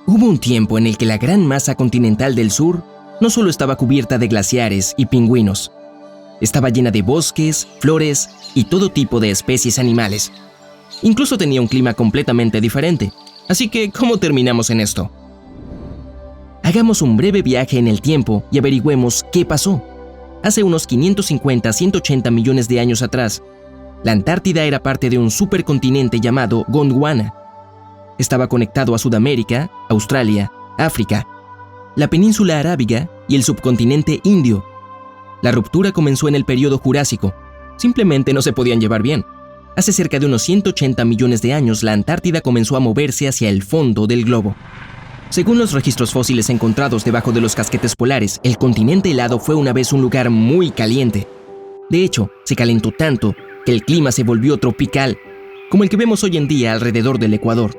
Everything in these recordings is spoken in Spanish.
Hubo un tiempo en el que la gran masa continental del sur no solo estaba cubierta de glaciares y pingüinos, estaba llena de bosques, flores y todo tipo de especies animales. Incluso tenía un clima completamente diferente. Así que, ¿cómo terminamos en esto? Hagamos un breve viaje en el tiempo y averigüemos qué pasó. Hace unos 550 a 180 millones de años atrás, la Antártida era parte de un supercontinente llamado Gondwana. Estaba conectado a Sudamérica, Australia, África, la península arábiga y el subcontinente indio. La ruptura comenzó en el período Jurásico. Simplemente no se podían llevar bien. Hace cerca de unos 180 millones de años, la Antártida comenzó a moverse hacia el fondo del globo. Según los registros fósiles encontrados debajo de los casquetes polares, el continente helado fue una vez un lugar muy caliente. De hecho, se calentó tanto que el clima se volvió tropical, como el que vemos hoy en día alrededor del Ecuador.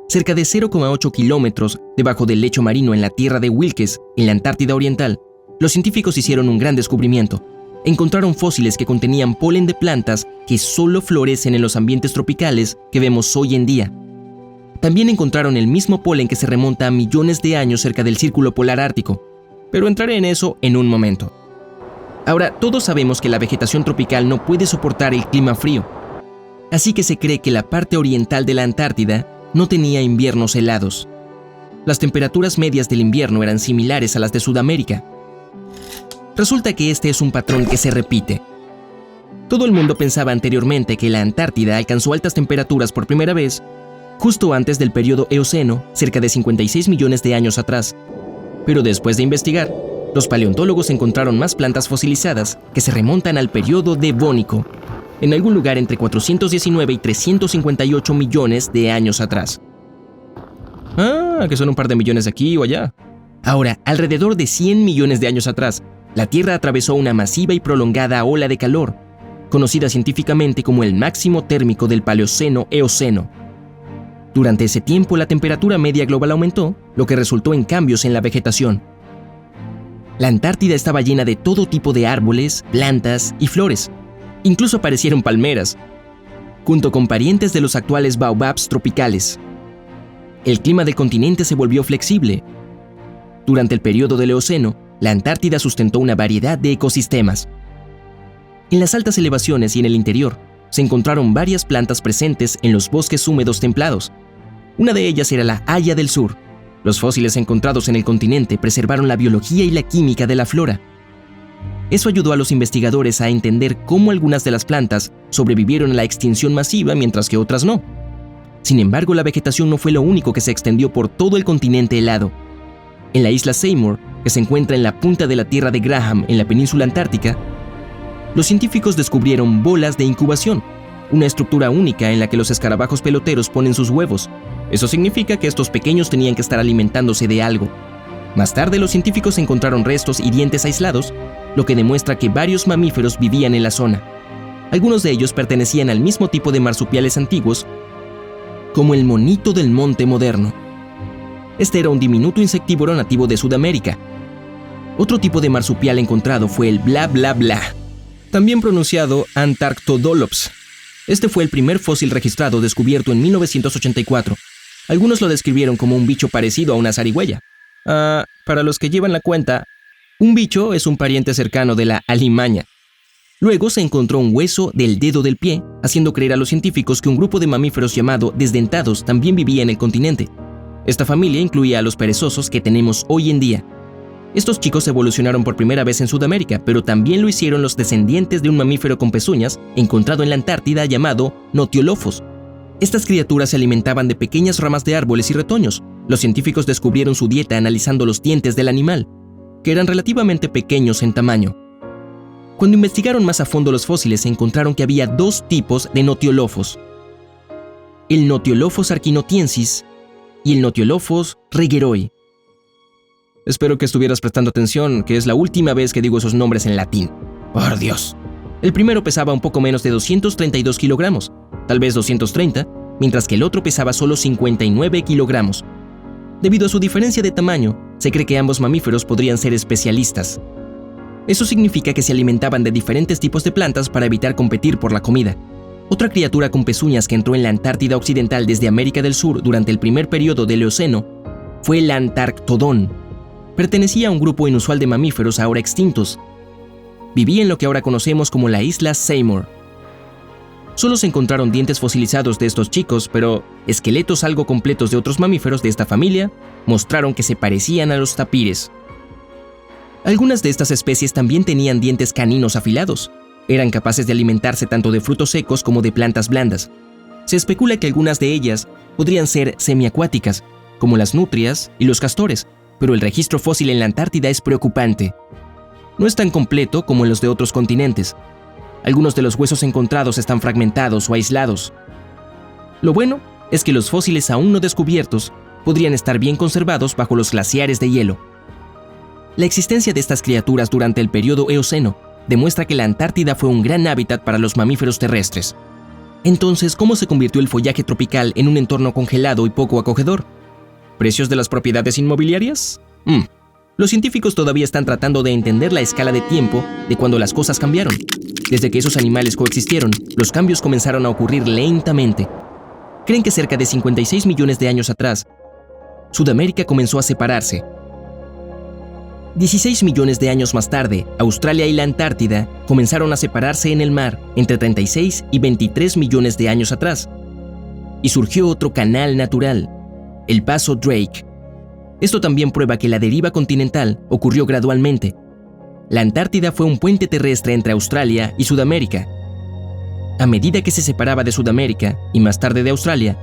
Cerca de 0,8 kilómetros debajo del lecho marino en la tierra de Wilkes, en la Antártida Oriental, los científicos hicieron un gran descubrimiento. Encontraron fósiles que contenían polen de plantas que solo florecen en los ambientes tropicales que vemos hoy en día. También encontraron el mismo polen que se remonta a millones de años cerca del Círculo Polar Ártico, pero entraré en eso en un momento. Ahora, todos sabemos que la vegetación tropical no puede soportar el clima frío, así que se cree que la parte oriental de la Antártida no tenía inviernos helados. Las temperaturas medias del invierno eran similares a las de Sudamérica. Resulta que este es un patrón que se repite. Todo el mundo pensaba anteriormente que la Antártida alcanzó altas temperaturas por primera vez justo antes del período Eoceno, cerca de 56 millones de años atrás. Pero después de investigar, los paleontólogos encontraron más plantas fosilizadas que se remontan al período Devónico, en algún lugar entre 419 y 358 millones de años atrás. Que son un par de millones aquí o allá. Ahora, alrededor de 100 millones de años atrás, la Tierra atravesó una masiva y prolongada ola de calor, conocida científicamente como el máximo térmico del Paleoceno-Eoceno. Durante ese tiempo, la temperatura media global aumentó, lo que resultó en cambios en la vegetación. La Antártida estaba llena de todo tipo de árboles, plantas y flores. Incluso aparecieron palmeras, junto con parientes de los actuales baobabs tropicales. El clima del continente se volvió flexible. Durante el período del Eoceno, la Antártida sustentó una variedad de ecosistemas. En las altas elevaciones y en el interior, se encontraron varias plantas presentes en los bosques húmedos templados. Una de ellas era la haya del sur. Los fósiles encontrados en el continente preservaron la biología y la química de la flora. Eso ayudó a los investigadores a entender cómo algunas de las plantas sobrevivieron a la extinción masiva mientras que otras no. Sin embargo, la vegetación no fue lo único que se extendió por todo el continente helado. En la isla Seymour, que se encuentra en la punta de la Tierra de Graham en la península antártica, los científicos descubrieron bolas de incubación, una estructura única en la que los escarabajos peloteros ponen sus huevos. Eso significa que estos pequeños tenían que estar alimentándose de algo. Más tarde, los científicos encontraron restos y dientes aislados, lo que demuestra que varios mamíferos vivían en la zona. Algunos de ellos pertenecían al mismo tipo de marsupiales antiguos, como el monito del monte moderno. Este era un diminuto insectívoro nativo de Sudamérica. Otro tipo de marsupial encontrado fue el bla bla bla, también pronunciado Antarctodolops. Este fue el primer fósil registrado descubierto en 1984. Algunos lo describieron como un bicho parecido a una zarigüeya. Para los que llevan la cuenta, un bicho es un pariente cercano de la alimaña. Luego se encontró un hueso del dedo del pie, haciendo creer a los científicos que un grupo de mamíferos llamado desdentados también vivía en el continente. Esta familia incluía a los perezosos que tenemos hoy en día. Estos chicos evolucionaron por primera vez en Sudamérica, pero también lo hicieron los descendientes de un mamífero con pezuñas encontrado en la Antártida llamado Notiolofos. Estas criaturas se alimentaban de pequeñas ramas de árboles y retoños. Los científicos descubrieron su dieta analizando los dientes del animal, que eran relativamente pequeños en tamaño. Cuando investigaron más a fondo los fósiles, encontraron que había dos tipos de Notiolofos: el Notiolofos arquinotiensis y el Notiolofos regueroi. Espero que estuvieras prestando atención, que es la última vez que digo esos nombres en latín. ¡Por Dios! El primero pesaba un poco menos de 232 kilogramos, tal vez 230, mientras que el otro pesaba solo 59 kilogramos. Debido a su diferencia de tamaño, se cree que ambos mamíferos podrían ser especialistas. Eso significa que se alimentaban de diferentes tipos de plantas para evitar competir por la comida. Otra criatura con pezuñas que entró en la Antártida Occidental desde América del Sur durante el primer periodo del Eoceno fue el Antarctodón. Pertenecía a un grupo inusual de mamíferos ahora extintos. Vivía en lo que ahora conocemos como la isla Seymour. Solo se encontraron dientes fosilizados de estos chicos, pero esqueletos algo completos de otros mamíferos de esta familia mostraron que se parecían a los tapires. Algunas de estas especies también tenían dientes caninos afilados. Eran capaces de alimentarse tanto de frutos secos como de plantas blandas. Se especula que algunas de ellas podrían ser semiacuáticas, como las nutrias y los castores, pero el registro fósil en la Antártida es preocupante. No es tan completo como en los de otros continentes. Algunos de los huesos encontrados están fragmentados o aislados. Lo bueno es que los fósiles aún no descubiertos podrían estar bien conservados bajo los glaciares de hielo. La existencia de estas criaturas durante el periodo Eoceno demuestra que la Antártida fue un gran hábitat para los mamíferos terrestres. Entonces, ¿cómo se convirtió el follaje tropical en un entorno congelado y poco acogedor? ¿Precios de las propiedades inmobiliarias? Los científicos todavía están tratando de entender la escala de tiempo de cuando las cosas cambiaron. Desde que esos animales coexistieron, los cambios comenzaron a ocurrir lentamente. Creen que cerca de 56 millones de años atrás, Sudamérica comenzó a separarse. 16 millones de años más tarde, Australia y la Antártida comenzaron a separarse en el mar entre 36 y 23 millones de años atrás. Y surgió otro canal natural, el Paso Drake. Esto también prueba que la deriva continental ocurrió gradualmente. La Antártida fue un puente terrestre entre Australia y Sudamérica. A medida que se separaba de Sudamérica y más tarde de Australia,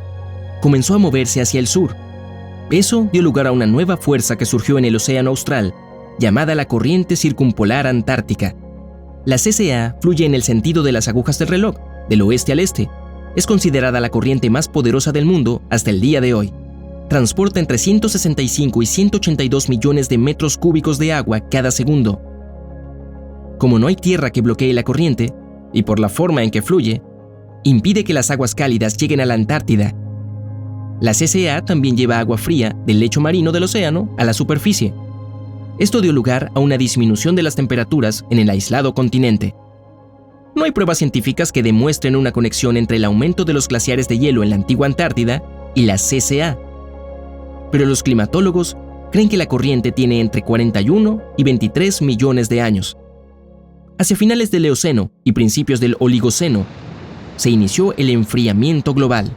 comenzó a moverse hacia el sur. Eso dio lugar a una nueva fuerza que surgió en el Océano Austral, llamada la Corriente Circumpolar Antártica. La CCA fluye en el sentido de las agujas del reloj, del oeste al este. Es considerada la corriente más poderosa del mundo hasta el día de hoy. Transporta entre 165 y 182 millones de metros cúbicos de agua cada segundo. Como no hay tierra que bloquee la corriente, y por la forma en que fluye, impide que las aguas cálidas lleguen a la Antártida. La CCA también lleva agua fría del lecho marino del océano a la superficie. Esto dio lugar a una disminución de las temperaturas en el aislado continente. No hay pruebas científicas que demuestren una conexión entre el aumento de los glaciares de hielo en la antigua Antártida y la CCA. Pero los climatólogos creen que la corriente tiene entre 41 y 23 millones de años. Hacia finales del Eoceno y principios del Oligoceno, se inició el enfriamiento global.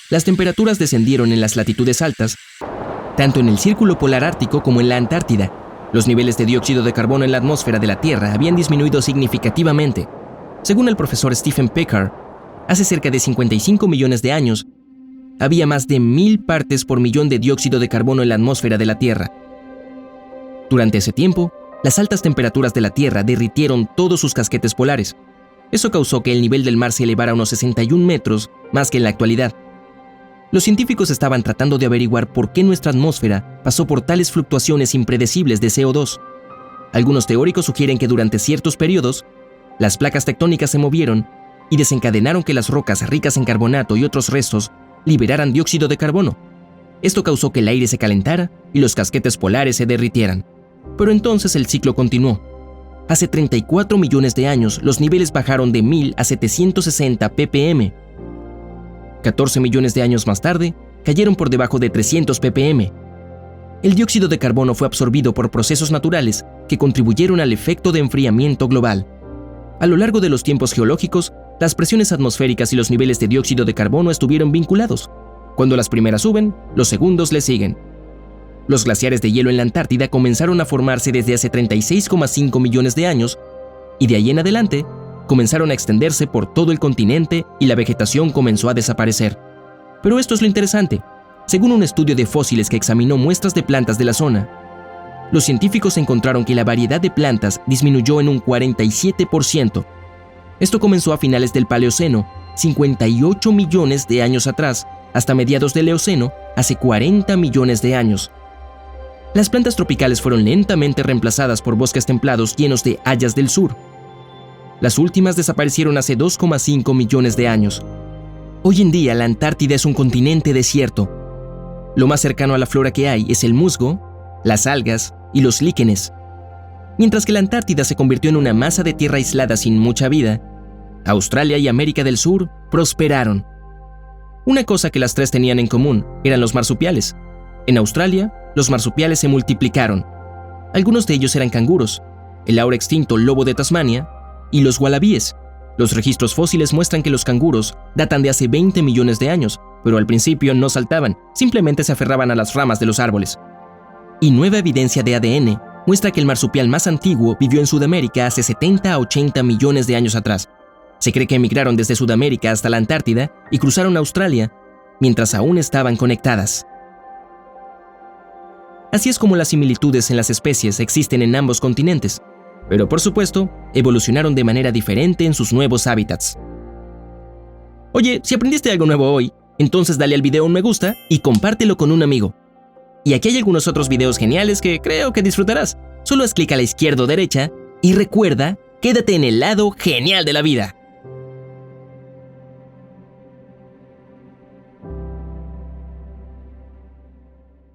Las temperaturas descendieron en las latitudes altas, tanto en el Círculo Polar Ártico como en la Antártida. Los niveles de dióxido de carbono en la atmósfera de la Tierra habían disminuido significativamente. Según el profesor Stephen Pickard, hace cerca de 55 millones de años, había más de 1000 partes por millón de dióxido de carbono en la atmósfera de la Tierra. Durante ese tiempo, las altas temperaturas de la Tierra derritieron todos sus casquetes polares. Eso causó que el nivel del mar se elevara unos 61 metros más que en la actualidad. Los científicos estaban tratando de averiguar por qué nuestra atmósfera pasó por tales fluctuaciones impredecibles de CO2. Algunos teóricos sugieren que durante ciertos periodos, las placas tectónicas se movieron y desencadenaron que las rocas ricas en carbonato y otros restos liberaran dióxido de carbono. Esto causó que el aire se calentara y los casquetes polares se derritieran. Pero entonces el ciclo continuó. Hace 34 millones de años, los niveles bajaron de 1000 a 760 ppm. 14 millones de años más tarde, cayeron por debajo de 300 ppm. El dióxido de carbono fue absorbido por procesos naturales que contribuyeron al efecto de enfriamiento global. A lo largo de los tiempos geológicos, las presiones atmosféricas y los niveles de dióxido de carbono estuvieron vinculados. Cuando las primeras suben, los segundos le siguen. Los glaciares de hielo en la Antártida comenzaron a formarse desde hace 36,5 millones de años y de ahí en adelante comenzaron a extenderse por todo el continente y la vegetación comenzó a desaparecer. Pero esto es lo interesante. Según un estudio de fósiles que examinó muestras de plantas de la zona, los científicos encontraron que la variedad de plantas disminuyó en un 47%. Esto comenzó a finales del Paleoceno, 58 millones de años atrás, hasta mediados del Eoceno, hace 40 millones de años. Las plantas tropicales fueron lentamente reemplazadas por bosques templados llenos de hayas del sur. Las últimas desaparecieron hace 2,5 millones de años. Hoy en día la Antártida es un continente desierto. Lo más cercano a la flora que hay es el musgo, las algas y los líquenes. Mientras que la Antártida se convirtió en una masa de tierra aislada sin mucha vida, Australia y América del Sur prosperaron. Una cosa que las tres tenían en común eran los marsupiales. En Australia, los marsupiales se multiplicaron. Algunos de ellos eran canguros, el ahora extinto lobo de Tasmania y los wallabies. Los registros fósiles muestran que los canguros datan de hace 20 millones de años, pero al principio no saltaban, simplemente se aferraban a las ramas de los árboles. Y nueva evidencia de ADN muestra que el marsupial más antiguo vivió en Sudamérica hace 70 a 80 millones de años atrás. Se cree que emigraron desde Sudamérica hasta la Antártida y cruzaron Australia mientras aún estaban conectadas. Así es como las similitudes en las especies existen en ambos continentes, pero por supuesto, evolucionaron de manera diferente en sus nuevos hábitats. Oye, si aprendiste algo nuevo hoy, entonces dale al video un me gusta y compártelo con un amigo. Y aquí hay algunos otros videos geniales que creo que disfrutarás. Solo haz clic a la izquierda o derecha y recuerda, quédate en el lado genial de la vida.